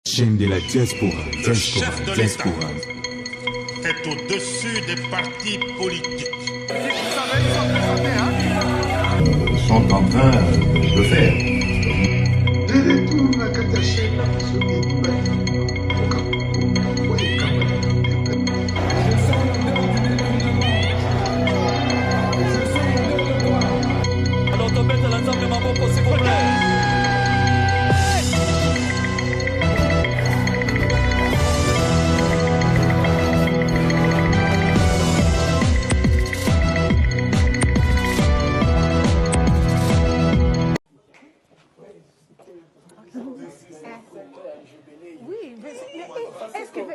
Chaîne de la diaspora, Le chef de l'État est au-dessus des partis politiques. Sont en train de le faire. Alors topete l'ensemble maboko s'il vous plaît. Oui, mais est-ce que oui,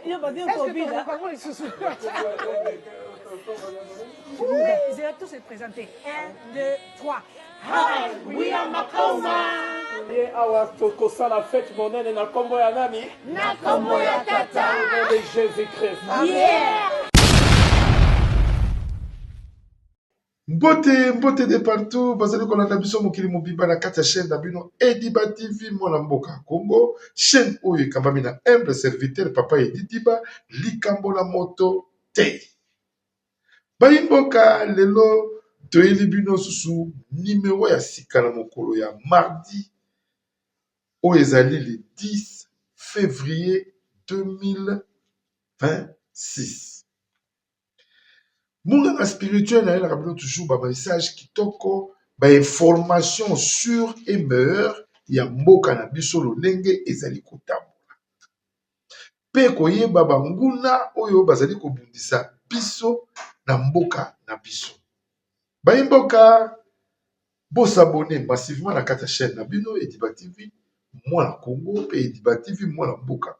je vais tous se présenter. 1, 2, 3. Hi, we are Makoma. Ye awa tokosala fête monene na kombo ya nani? Na kombo ya tata. Au nom de Jésus-Christ. Yeah. Mbote de partout, bazali kolanda biso mokili mobimba na kati ya chaîne na bino Ediba TV mwana mboka Congo, chaîne oyo ekambami na humble serviteur papa Edi Diba, likambo na moto te. Bayimboka lelo toyeli bino susu numéro ya sika na mokolo ya mardi oyo ezali le 10 février 2026. Munganga spirituel na yela kabino toujours ba message kitoko ba information sur et meilleur ya mboka na biso lolenge ezali kotambola. Pe koyeba banguna oyo bazali kobundisa biso na mboka na biso. Bayimboka bosabone massivement na kati ya chaîne na bino Ediba TV mwana Congo pe Ediba TV mwana mboka.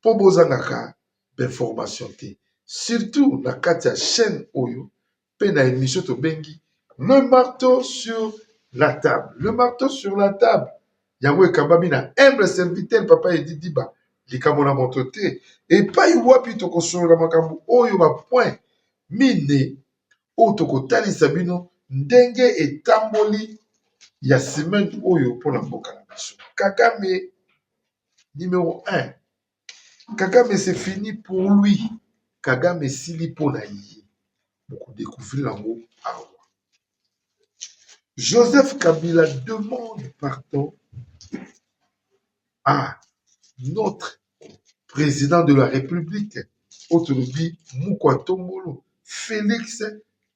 Po bozangaka d'information te. Surtout na kati ya chaîne oyo pe na émission to bengi le marteau sur la table. Le marteau sur la table. Yango ekambami na humble serviteur papa Edi Diba likambo na moto te. Epai wapi tokosolola makambo oyo ba point mine oyo tokotalisa bino ndenge etamboli ya semaine oyo mpona mboka na biso. Kagame numéro 1. Kagame c'est fini pour lui. Kagame sili pona ye. Beaucoup découvrir l'amour awa. Joseph Kabila demande pardon à notre président de la République, Otolobi Mukwatombolo, Félix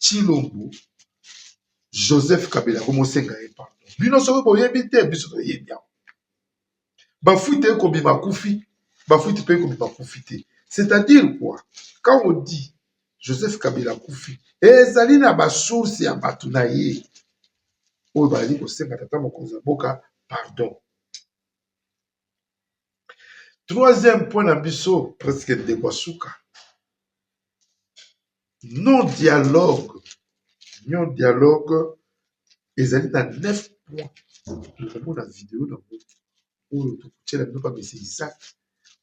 Tshilombo, Joseph Kabila, comment c'est gagné pardon. Bino sobe boyebi te biso to yebia. Bafuite ko bima kufi, bafuite pe ko bima kufite. C'est-à-dire quoi? Quand on dit Joseph Kabila Koufi, ezali na ba source ya bato na ye. Oyo bali kosenga tata mokonzi ya mboka pardon. Troisième point na biso presque ndekwasuka. Non-dialogue. Non-dialogue ezali na 9 points. Tokomona vidéo na mo. Oyo tokutiela bino pa mesi Isaac.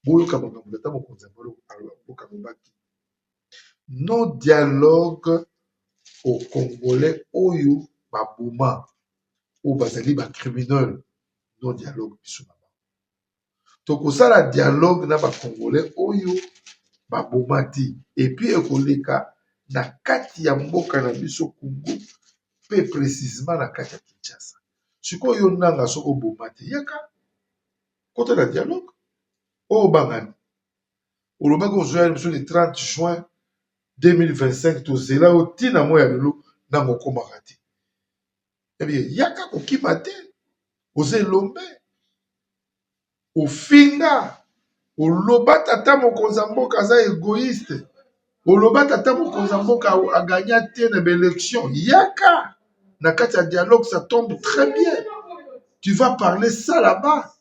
Boyoka makambo tata mokonzi ya mboka mobaki. Non-dialogue au Congolais oyo babuma ou bazali ba criminel. Non-dialogue biso baba. Tokosala dialogue na ba Congolais oyo babuma ti. Et puis ekoleka na kati ya mboka na biso Congo pe précisément na kati ya Kinshasa. Sikoyo nanga soko boma te yaka kote na dialogue oyo bangani. Olobaki ozoya biso le 30 juin 2025 tozela otina moya lelo na mokomaka te. Ebie yaka kokima te oze lombe ofinga oloba tata mokonzi ya mboka aza égoïste oloba tata mokonzi ya mboka aganya te na baélection yaka na kati ya dialogue ça tombe très bien. Tu vas parler ça là-bas.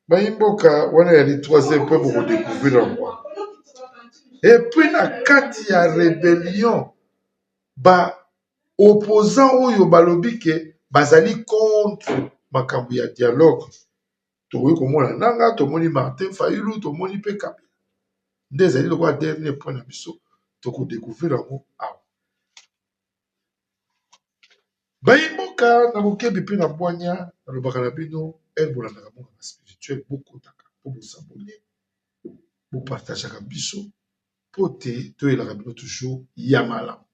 Bayimboka wana ya li troisième point pour découvrir moi. Et puis na kati ya rébellion ba opposant oyo balobi ke bazali contre makambo ya dialogue. Tokoki komona nanga tomoni Martin Fayulu tomoni pe Kabila. Nde ezali lokola dernier point na biso tokodécouvrir yango awa. Bayimboka na bokebi mpe na bwanya nalobaka na bino elle vous l'avez vraiment spirituel beaucoup pour vous s'abonner vous partager avec biso pour te la rabino toujours yamala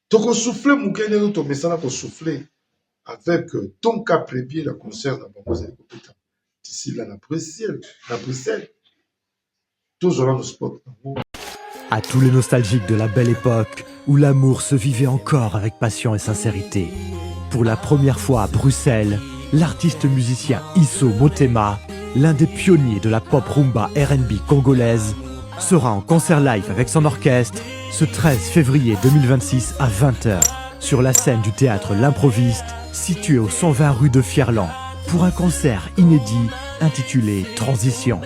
toko souffler mukene to mesana ko souffler avec ton cas premier la concert dans Bambouzé d'ici là la Bruxelles toujours là nos spots. À tous les nostalgiques de la belle époque où l'amour se vivait encore avec passion et sincérité. Pour la première fois à Bruxelles, l'artiste musicien Isso Motema, l'un des pionniers de la pop rumba R&B congolaise, sera en concert live avec son orchestre ce 13 février 2026 à 20h sur la scène du théâtre L'Improviste situé au 120 rue de Fierland pour un concert inédit intitulé Transition.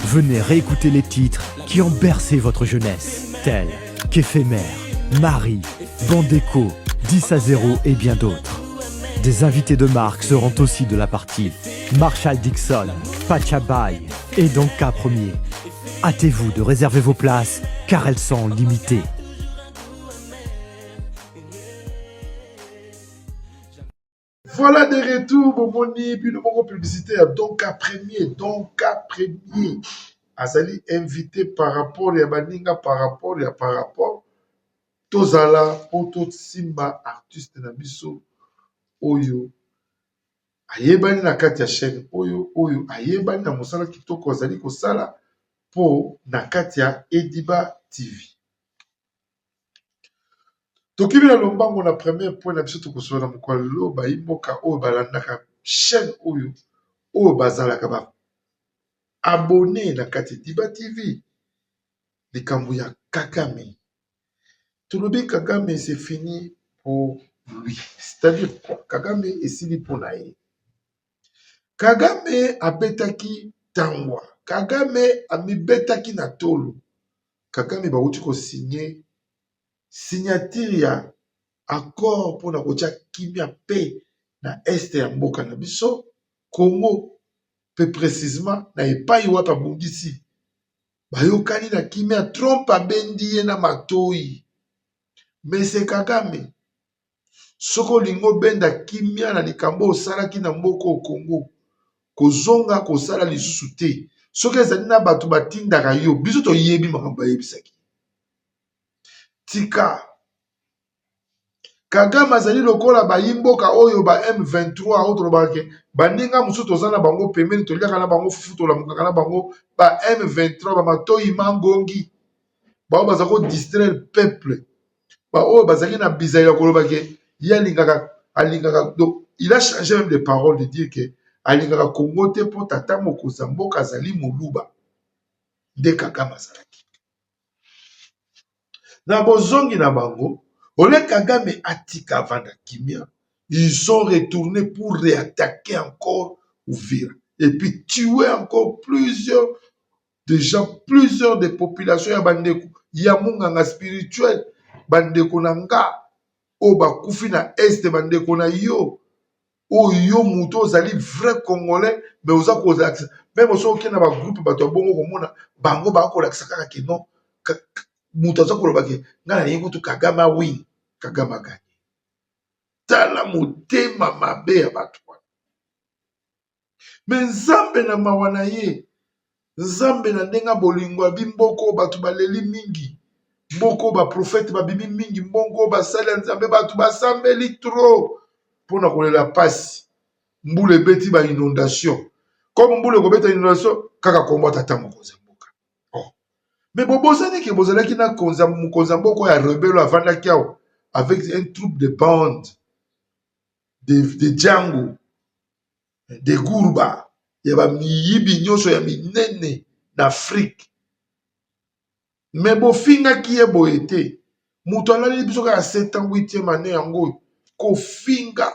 Venez réécouter les titres qui ont bercé votre jeunesse, tels qu'Éphémère, Marie, Bandéco, 10 à 0 et bien d'autres. Des invités de marque seront aussi de la partie. Marshall Dixon, Pachabay et Donka Premier. Hâtez-vous de réserver vos places car elles sont limitées. Voilà des retours, Bomoni, puis le moment publicité à Donka Premier. Azali invité par rapport à Baninga, par rapport. Tozala, Poto Simba, artiste Nabiso, Oyo. Ayebani na kati ya chaîne, Oyo. Ayebani na mosala kitoko azali kosala po na kati ya Ediba TV. Tokibi na lombango na premier point na biso tokosola mokwalo bayimboka oyo balandaka chaîne oyo bazalaka ba abonné na kati Ediba TV. Likambo ya Kagame. Tolobi Kagame c'est fini pour lui. C'est-à-dire quoi? Kagame est fini pour naïe. Kagame abetaki tangwa. Kagame amibetaki na tolo. Kagame bauti ko signature ya accord pour na kotia kimia pe na este ya mboka na biso Congo pe précisément na epai wapa bundisi bayokani na kimia Trump abendi ye na matoi mais c'est Kagame soko lingo benda kimia na likambo osalaki na mboka o Congo kozonga kosala lisusu te soki ezali na bato batindaka yo biso toyebi makambo bayebisaki tika Kagame azali lokola bayimboka oyo ba M23 autre bake baninga musu tozana bango pembeni toliaka na bango fufu tolamukaka na bango ba M23 ba matoi mangongi bao baza ko distraire peuple ba oyo bazali na bizali ya koloba ke alingaka donc il a changé même les paroles de dire que alingaka Congo te po tata mokoza mboka azali moluba nde Kagame azalaki na bozongi na bango ole Kagame atika vanda kimia ils sont retournés pour réattaquer encore Uvira et puis tuer encore plusieurs des populations ya bandeko ya munganga spirituel bandeko na nga o bakufi na este bandeko na yo oyo muto ozali vrai congolais mais oza kozalakisa même osoki na bagroupe bato ya bongo komona bango bakolakisa kaka ke non muto aza koloba ke nga na yengo tu Kagame awini Kagame aganye tala motema mabe ya bato wana me nzambe na mawa na ye nzambe na ndenga bolingo abi mboko bato baleli mingi mboko baprofete babimi mingi mbongo basali ya nzambe bato basambeli tro mpona kolela pasi mbula ebeti ba inondation comme mbula ekobeta inondation kaka kombo tata mokonzi ya mboka me bobosani ke bozalaki na mokonzi ya mboka ya rebelo avandaki awa avec un troupe de bande de Django de Gourba ya bamiyibi nyonso ya minene na Afrique me bofingaki ye boye te moto alali biso kaka 7 ans 8e année yango kofinga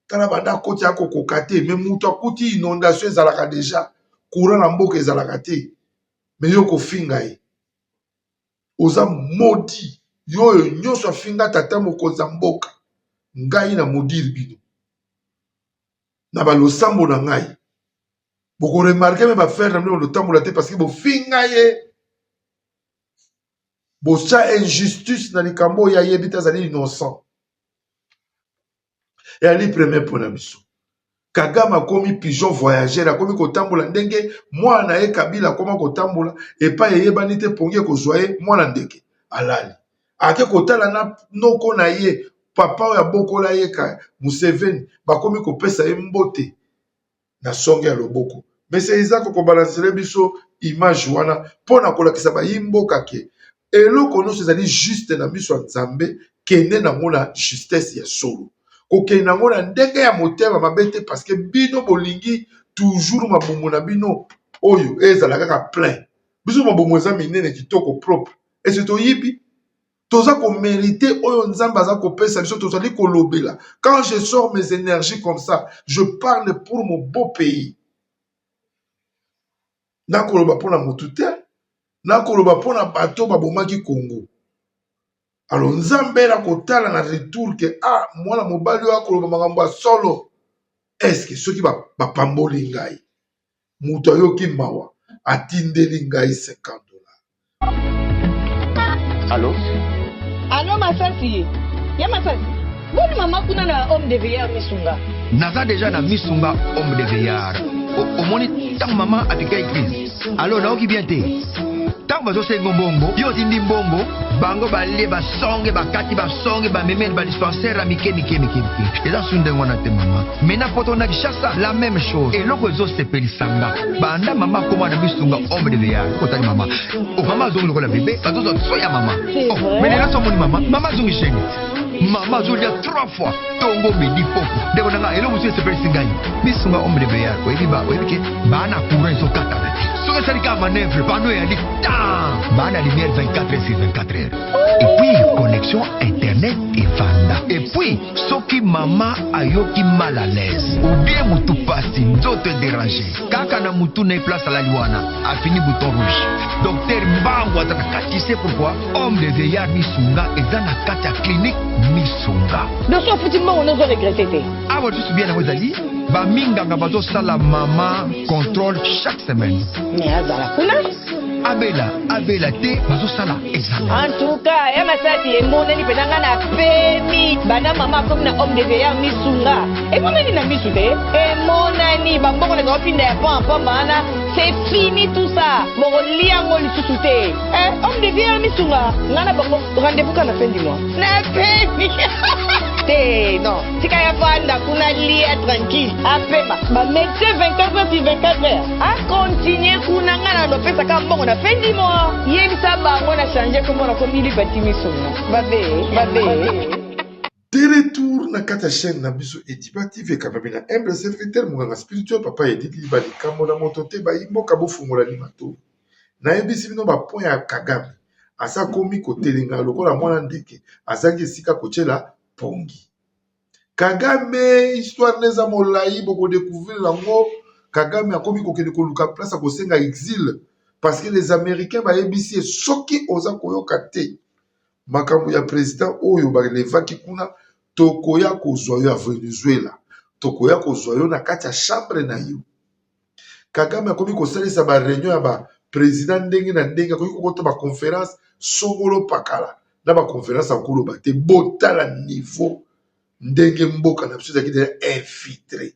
tala banda koti ya kokoka te me moto akuti inondation ezalaka deja courant na mboka ezalaka te me yo kofinga ye oza modi yo oyo nyonso afinga tata mokonzi ya mboka ngai na modiri bino na balosambo na ngai bokoremarke me bafere na bino lotambola te parce que bofinga ye bosa injustice na likambo oyo ayebi te azali innocent Et ali premier pour la biso. Kagame a commis pigeon voyageur, a commis kotambola ndenge, moi na ye Kabila koma kotambola, et pas ye banite pongi kozwaye, moi na ndeke, alali. Ake kotala na noko na ye, papa ya boko la ye ka, Museveni, ba komi kopesa ye mbote, na songe ya loboko. Mais c'est Isaac ko balancele biso image wana, pona kolakisa ba yimbo kake. Eloko no sezali juste na miso ya Nzambe, kende na mona justesse ya solo. Kokende na mona ndenge ya motema mabe te parce que bino bolingi toujours mabombo na bino oyo ezala kaka plein. Biso mabombo eza minene kitoko propre. Et c'est toyibi toza ko mériter oyo Nzambe aza kopesa biso tozali kolobela. Quand je sors mes énergies comme ça, je parle pour mon beau pays. Na koloba pona mutu te, na koloba pona bato babomaki Congo. Alors Nzambe na kotala na retour que ah mwana mobali oyo akoloba makambo solo. Est-ce que ceux qui ba pamboli ngai mutu ayoki mawa atindeli ngai $50? Allô? Allô, Masasi? Ya Masasi? Boni mama kuna na homme de veillard misunga. Naza déjà na misunga homme de veillard. Au moni tant maman a piqué crise. Alors naoki bien te. Tant bazo sengo mbongo, yo tindi mbongo, bango bale ba songe ba kati ba songe ba memel ba dispensaire a mike. Eza sunde ngona te mama. Mena poto na Kishasa la même chose. Et loko zo sepeli sanga. Banda mama koma na misunga homme de veillard. Kotali mama. O mama zongi lokola bébé, bazo zo soya mama. Oh, mais là somoni mama zongi chéni. Maman Zolia 3 fois Tongo Medi Popo Deko nanga elo musu sepeli singai Misunga homme de veillard Kwa hivi ba Kwa hivi Bana courant so kata Soka salika manœuvre Pano ya di Tan Bana lumière 24 heures sur 24 heures. Et puis connexion internet et vanda. Et puis Soki mama ayoki mal à l'aise Ou bien mutu pasi Nzote dérangé Kaka na mutu na place à la liwana A fini bouton rouge Docteur Mbango ataka Tu sais pourquoi Homme de veillard Misunga Ezana kata clinique Misunga. Donc, si effectivement, on a regretté. Ah, vous vous souvenez, vous allez ba minganga bazo sala mama contrôle chaque semaine. Mais azala kuna Abela te bazo sala examen. En tout cas, ya Masasi emoneli penanga na pemi bana mama comme na homme de veillard misunga. Emoneli na misu te. Emonani bambongo na kopinda ya pampa bana. C'est fini tout ça. Moroli yango lisusu te. Homme de veillard misunga. Ngana bango rendez-vous quand la fin du mois. Na pemi. Non, si tu as lia tranquille, ba médecin 24 heures sur 24 heures. A continuer kunanga na pesa ka mbongo na fin du mois. Yebisa bango na changer comment na komi li batimi sona. Babe. De retour na kata chaîne na biso Ediba TV Kababina humble serviteur munganga spirituel papa Edidi balikambo na motote ba imbo kabo fungola ni mato. Na yebisi bino ba point ya Kagame. Asa komi kotelinga lokola mwana ndeke. Azangi sika kochela pongi. Kagame histoire neza molai boko découvrir lango Kagame a komi kokende koluka place a kosenga exil parce que les Américains ba yebisi soki oza koyoka te makambo ya président oyo ba levaki kuna tokoya kozwa yo ya Venezuela tokoya kozwa yo na kati ya chambre na yo. Kagame a komi kosalisa ba réunion ya ba président ndenge na ndenge koki kokota ba conférence songolo pakala na ba conférence akolo ba te botala niveau ndenge mboka na biso ezalaki deja infiltré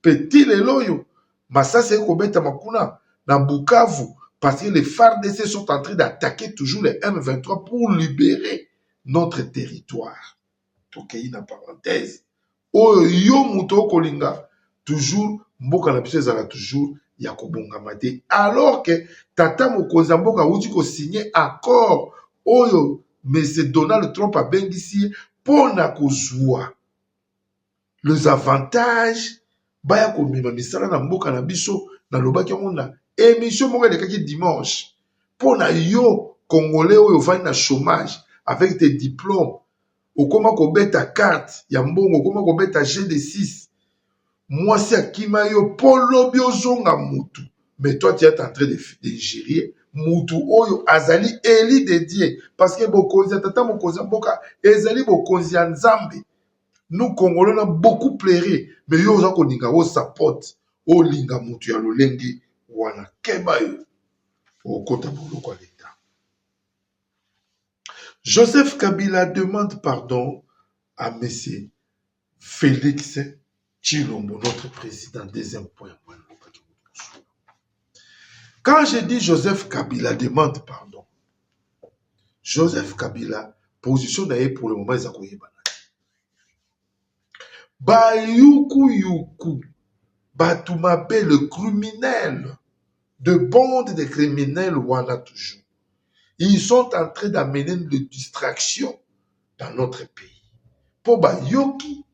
petit lelo oyo masasi ekobeta makuna na Bukavu parce que les FARDC sont en train d'attaquer toujours les M23 pour libérer notre territoire. Tokei na parenthèse oyo yo muto okolinga toujours mboka na biso ezala toujours ya kobongama te alors que tata mokonzi ya mboka awuti kosigner accord oyo M. Donald Trump abengisi pona kozwa les avantages baya komima misala na mboka na biso na lobaki yango na émission moko elekaki dimanche pona yo congolais oyo vandi na chômage avec tes diplômes okoma kobeta carte ya mbongo okoma kobeta G6 mwasi akima yo polobi ozonga mutu mais toi tu es en train d'ingérer mutu oyo azali eli dédié parce que bokonzi ya tata mokonzi ya mboka ezali bokonzi ya Nzambe. Nous Congolais on a beaucoup pleuré mais yo oza koninga o support o linga mutu ya lolenge wana keba yo okota boloko ya l'État. Joseph Kabila demande pardon à M. Félix Tshilombo, notre président. Deuxième point. Quand je dis Joseph Kabila, demande pardon. Joseph Kabila, position d'ailleurs pour le moment, ils ont Bayuku, Batoumabe, le criminel, de bande de criminels, voilà toujours. Ils sont en train d'amener une distraction dans notre pays. Pour Bayoki,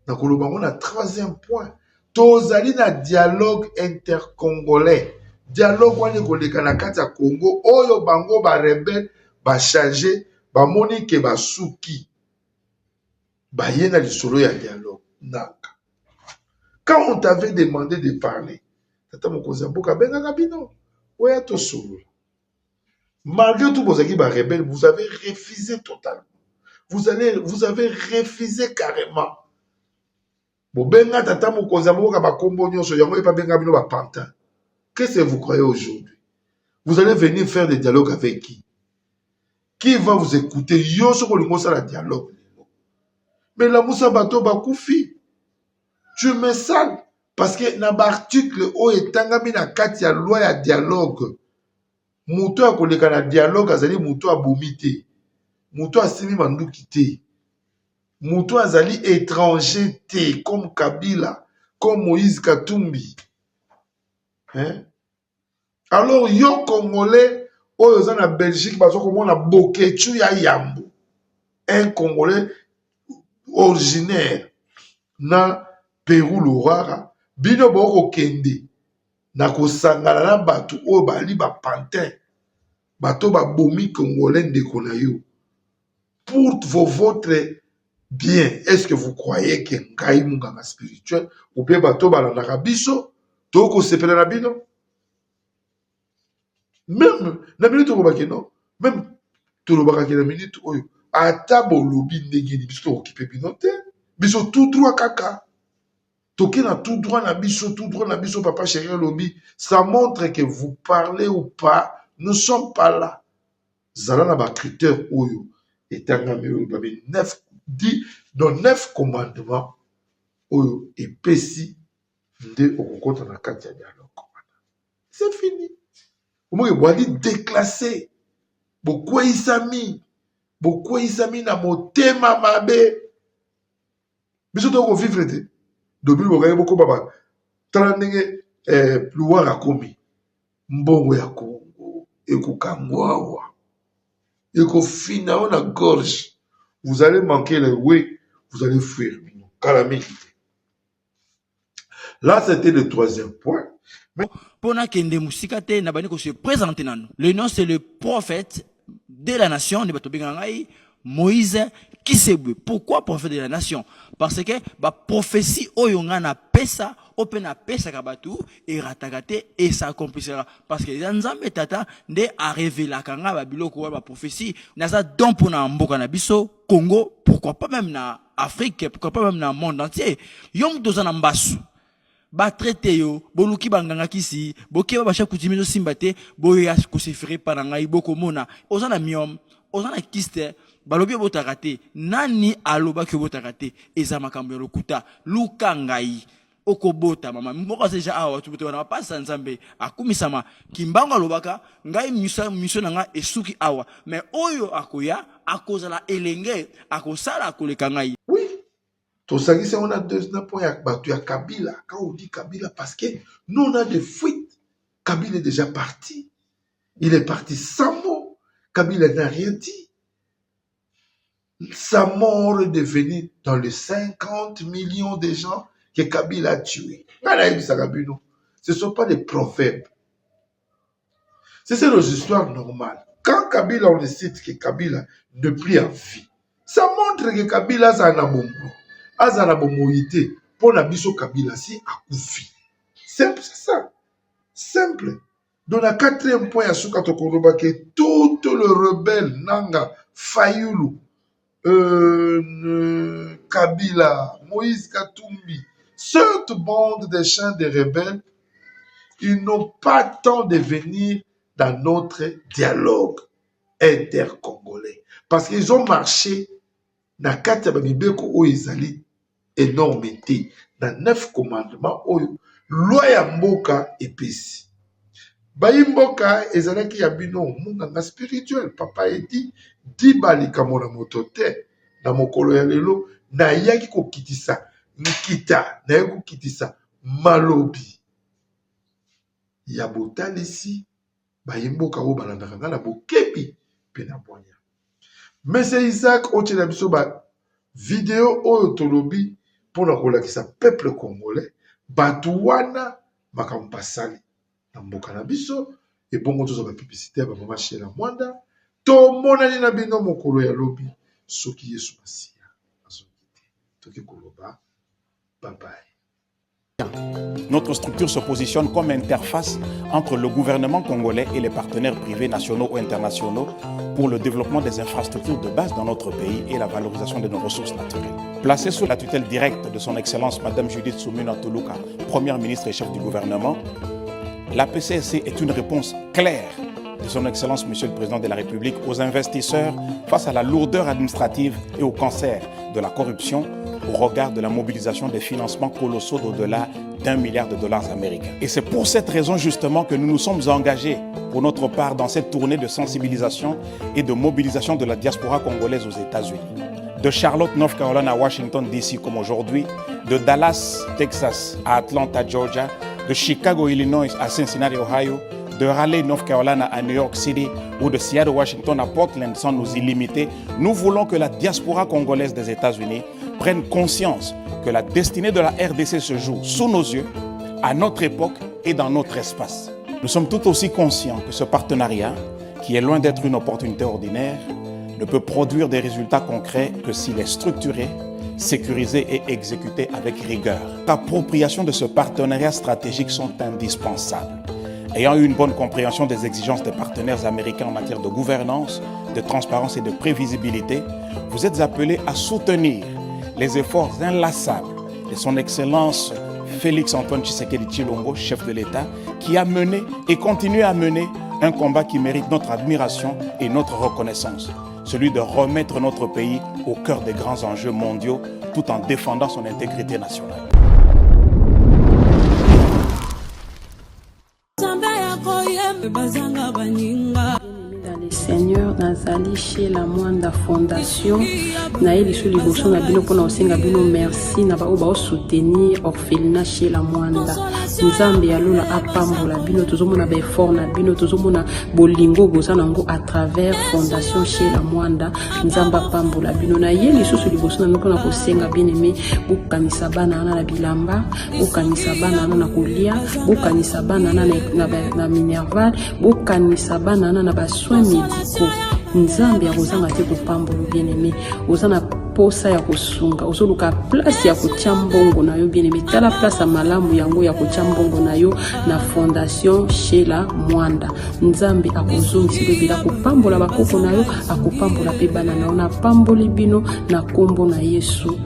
on a troisième point. Tozali na dialogue intercongolais. Dialogue wane koleka na kati ya Congo, oyo bango ba rebelle, ba chargé, ba monique ba suki. Ba yena lisolo ya dialogue. Naka. Quand on t'avait demandé de parler, tata mokonzi mboka benga kabino, oya to solo. Malgré tout vos équipes rebelles, vous avez refusé totalement. Vous avez refusé carrément. Bon, benga tata mokonzi mboka ba kombo nyonso yango epa benga bino ba pantin. Qu'est-ce que vous croyez aujourd'hui? Vous allez venir faire des dialogues avec qui? Qui va vous écouter? Yo soko lingo ça la dialogue. Mais la Moussa Bato Bakoufi, tu me sales parce que dans l'article où est tangami na kati ya loi ya dialogue. Mouto a koleka na dialogue azali mouto a bomité. Mouto a simi manduki te. Mouto azali étranger te comme Kabila, comme Moïse Katumbi. Hein? Alors, yo Congolais, oyo za na Belgique, bazo komona Bokechu ya Yambo. Un Congolais originaire na Pérou Lorara, bino boko kende na kosangana na bato oyo bali ba pantin, bato ba bomi Congolais ndeko na yo. Pour votre bien, est-ce que vous croyez que ngai munganga spirituel ou bien bato balandaka biso? Toko sepela na bino. Même na minute okobaki non, même tolobaka na minute oyo ata bolobi ndenge ni biso okipe bino te, biso tout droit kaka. Toki na tout droit na biso papa chéri lobi, ça montre que vous parlez ou pas, nous sommes pas là. Zala na ba critère oyo etangami oyo ba 9 commandements oyo epesi nde okokota na kati ya dialogue. C'est fini. Au moins, il dit déclassé. Beaucoup isami na motema mabe. Biso to ko vivre te. Dobi bo gaye boko baba. Tandenge pouvoir akomi. Mbongo ya Congo. Eko kangwawa. Eko fina on a gorge. Vous allez manquer le way. Vous allez fuir. Calamité. Là, c'était le troisième point. Mais... Le nom, c'est le prophète de la nation, Moïse Kisebwe. Pourquoi prophète de la nation? Parce que la prophétie, na pesa, opena pesa kabatu, et ratakate, et ça accomplira. Parce que les Nzambe tata, de a révélé la kanga, babiloko, la prophétie, naza don pour na mboka na biso, Congo, pourquoi pas même na Afrique, pourquoi pas même na monde entier. Yom dozana mbasu. Ba traité yo, boluki banganga kisi, boke ba bacha kutimi zo simbate, boya kusifiri panangai boko mona. Ozana miom, ozana kiste, balobi botakate, nani aloba ke botakate, eza makambo lokuta, luka ngai. Okobota mama mboko seja awa tubuto na pasa nzambe akumisama kimbango lobaka ngai miso nanga esuki awa mais oyo akoya akozala elenge akosala koleka ngai. Oui. Tout ça, on a deux points à Kabila. Quand on dit Kabila, parce que nous, on a des fuites. Kabila est déjà parti. Il est parti sans mot. Kabila n'a rien dit. Sa mort est devenue dans les 50 millions de gens que Kabila a tués. Ce ne sont pas des proverbes. C'est nos histoires normales. Quand Kabila, on décide que Kabila ne plus en vie, ça montre que Kabila, ça a un bon. Azana bomoïté pour la biso Kabila si akufi. Simple, c'est ça. Simple. Dans la quatrième point, à Souka Tokoroba, que tout le rebelle Nanga, Fayulu, Kabila, Moïse Katumbi, cette bande de chiens de rebelles, ils n'ont pas temps de venir dans notre dialogue intercongolais. Parce qu'ils ont marché na kati ya babibeko o ezali énormité na 9 commandements oyo loi ya mboka epesi. Bayi mboka ezalaki ya bino munganga spirituel. Papa edi diba likambo na moto te na mokolo ya lelo na yaki kokitisa nkita na yaki kokitisa malobi ya botalisi bayi mboka oyo balandaka nga na bokebi mpe na bwanya. Mese Isaac otiela biso ba video oyo tolobi mpona kolakisa peuple congolais bato wana makambo basali na mboka na biso ebongo toza bapiblisité ya bamama Sheila Mwanda tomonani na bino mokolo ya lobi soki Yesu Masiya azoki te toki koloba bye bye. Notre structure se positionne comme interface entre le gouvernement congolais et les partenaires privés nationaux ou internationaux pour le développement des infrastructures de base dans notre pays et la valorisation de nos ressources naturelles. Placée sous la tutelle directe de son Excellence Madame Judith Suminwa Tuluka, Première ministre et chef du gouvernement, la PCSC est une réponse claire de son Excellence Monsieur le Président de la République aux investisseurs face à la lourdeur administrative et au cancer de la corruption au regard de la mobilisation des financements colossaux d'au-delà d'1 milliard de dollars américains. Et c'est pour cette raison justement que nous nous sommes engagés pour notre part dans cette tournée de sensibilisation et de mobilisation de la diaspora congolaise aux États-Unis. De Charlotte, North Carolina à Washington DC comme aujourd'hui, de Dallas, Texas à Atlanta, Georgia, de Chicago, Illinois à Cincinnati, Ohio, de Raleigh, North Carolina à New York City ou de Seattle, Washington à Portland sans nous illimiter, nous voulons que la diaspora congolaise des États-Unis prenne conscience que la destinée de la RDC se joue sous nos yeux, à notre époque et dans notre espace. Nous sommes tout aussi conscients que ce partenariat, qui est loin d'être une opportunité ordinaire, ne peut produire des résultats concrets que s'il est structuré, sécurisé et exécuté avec rigueur. L'appropriation de ce partenariat stratégique sont indispensables. Ayant eu une bonne compréhension des exigences des partenaires américains en matière de gouvernance, de transparence et de prévisibilité, vous êtes appelés à soutenir les efforts inlassables de son Excellence Félix Antoine Tshisekedi Tshilombo, chef de l'État, qui a mené et continue à mener un combat qui mérite notre admiration et notre reconnaissance, celui de remettre notre pays au cœur des grands enjeux mondiaux tout en défendant son intégrité nationale. Seigneur Nazali Sheila Mwanda Fondation na elisu liboso na bino pona osenga bino merci na ba oba soutenir orphelinat Sheila Mwanda nzambe ya lola apambola bino tozomona ba effort na bino tozomona bolingo boza nango à travers Fondation Sheila Mwanda nzamba apambola bino na elisu liboso na bino pona kosenga bien-aimé bokanisa bana na bilamba bokanisa bana na kolia bokanisa bana na minerval bokanisa bana na ba soins médicaux nzambe ya kozanga te kopambola bien-aimé ozana posa ya kosunga ozoluka place ya kotia mbongo na yo bien-aimé tala place ya malamu yango ya kotia mbongo na yo na Fondation Sheila Mwanda nzambe akozongisa bebela kopambola bakoko na yo akopambola pe bana na yo na pamboli bino na kombo na Yesu.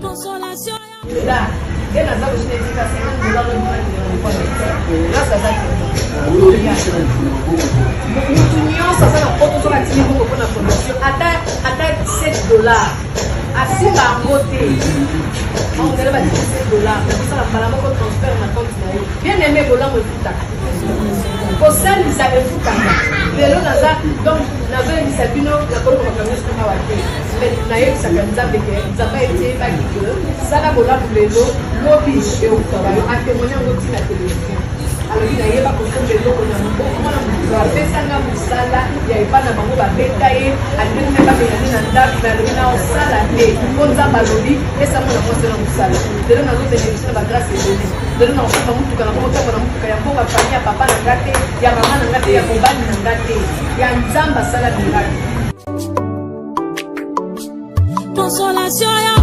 Alors il y a pas de problème on a pesanga musala ya ipana bango ba betaye adini ba betaye na ndaki na lina osala te konza balobi esa mona konsela musala dero na zote ni ba grâce de dero na osaba mutu kana ko motaka na mutu ya mboga famia papa na ngate ya mama na ngate ya mobali na ngate ya nzamba sala ngate consolation.